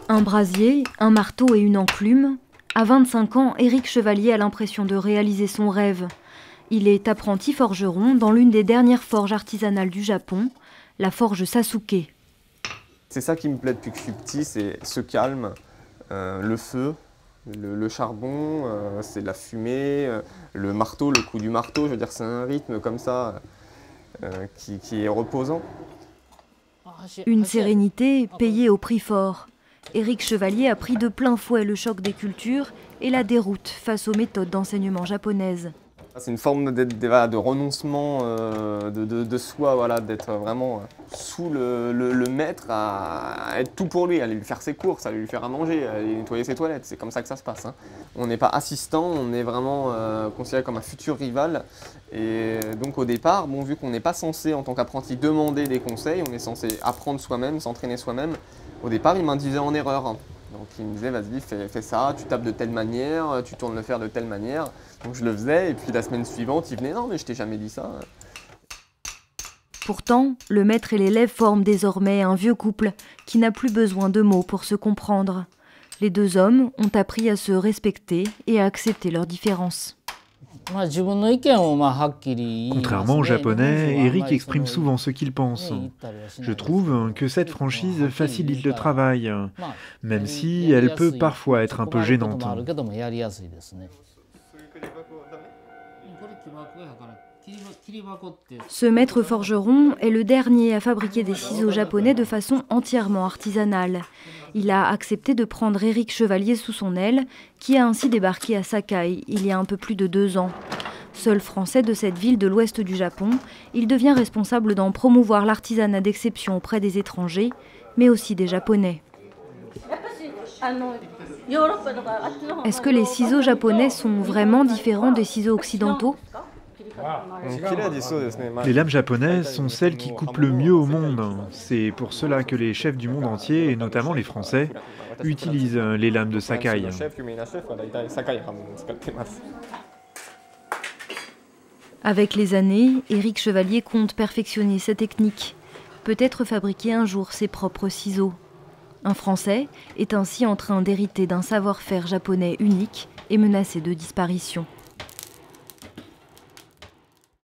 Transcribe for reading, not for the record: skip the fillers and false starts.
Un brasier, un marteau et une enclume. À 25 ans, Éric Chevalier a l'impression de réaliser son rêve. Il est apprenti forgeron dans l'une des dernières forges artisanales du Japon, la forge Sasuke. C'est ça qui me plaît depuis que je suis petit, c'est ce calme, le feu, le charbon, c'est la fumée, le marteau, le coup du marteau, je veux dire c'est un rythme comme ça qui est reposant. Une sérénité payée au prix fort. Éric Chevalier a pris de plein fouet le choc des cultures et la déroute face aux méthodes d'enseignement japonaises. C'est une forme de renoncement de soi, voilà, d'être vraiment sous le maître, à être tout pour lui, aller lui faire ses courses, aller lui faire à manger, aller nettoyer ses toilettes. C'est comme ça que ça se passe, hein. On n'est pas assistant, on est vraiment considéré comme un futur rival. Et donc au départ, bon, vu qu'on n'est pas censé en tant qu'apprenti demander des conseils, on est censé apprendre soi-même, s'entraîner soi-même. Au départ, il m'induisait en erreur. Donc il me disait, vas-y, fais ça, tu tapes de telle manière, tu tournes le fer de telle manière. Donc je le faisais, et puis la semaine suivante, il venait, non mais je t'ai jamais dit ça. Pourtant, le maître et l'élève forment désormais un vieux couple qui n'a plus besoin de mots pour se comprendre. Les deux hommes ont appris à se respecter et à accepter leurs différences. Contrairement aux Japonais, Éric exprime souvent ce qu'il pense. Je trouve que cette franchise facilite le travail, même si elle peut parfois être un peu gênante. Ce maître forgeron est le dernier à fabriquer des ciseaux japonais de façon entièrement artisanale. Il a accepté de prendre Éric Chevalier sous son aile, qui a ainsi débarqué à Sakai il y a un peu plus de 2 ans. Seul français de cette ville de l'ouest du Japon, il devient responsable d'en promouvoir l'artisanat d'exception auprès des étrangers, mais aussi des Japonais. Est-ce que les ciseaux japonais sont vraiment différents des ciseaux occidentaux ? Les lames japonaises sont celles qui coupent le mieux au monde. C'est pour cela que les chefs du monde entier, et notamment les Français, utilisent les lames de Sakai. Avec les années, Éric Chevalier compte perfectionner sa technique, peut-être fabriquer un jour ses propres ciseaux. Un Français est ainsi en train d'hériter d'un savoir-faire japonais unique et menacé de disparition.